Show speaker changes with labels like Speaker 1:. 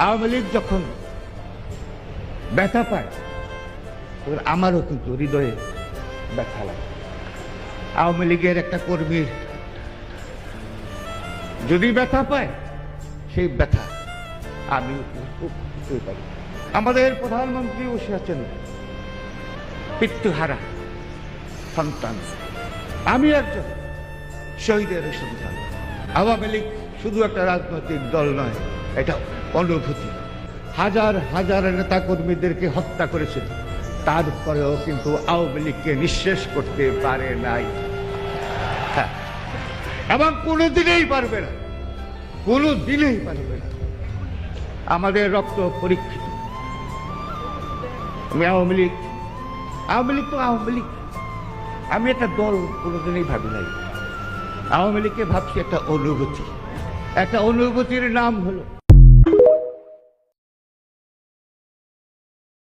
Speaker 1: আওয়ামী লীগ যখন ব্যথা পায় তখন আমারও কিন্তু হৃদয়ে ব্যথা লাগে। আওয়ামী লীগের একটা কর্মীর যদি ব্যথা পায় সেই ব্যথা আমি পারি। আমাদের প্রধানমন্ত্রী বসে আছেন পিতৃহারা সন্তান, আমি একজন শহীদের সন্তান। আওয়ামী লীগ শুধু একটা রাজনৈতিক দল নয়, এটা অনুভূতি। হাজার হাজার নেতা কর্মীদেরকে হত্যা করেছে, তারপরেও কিন্তু আওয়ামী লীগকে নিঃশেষ করতে পারে নাই, এবং কোনোদিনেই পারবে না, কোনোদিনেই পারবে না। আমাদের রক্ত পরীক্ষিত। আমি আওয়ামী লীগ তো আওয়ামী লীগ, আমি একটা দল কোনোদিনই ভাবি নাই। আওয়ামী লীগকে ভাবছি একটা অনুভূতি, একটা অনুভূতির নাম হলো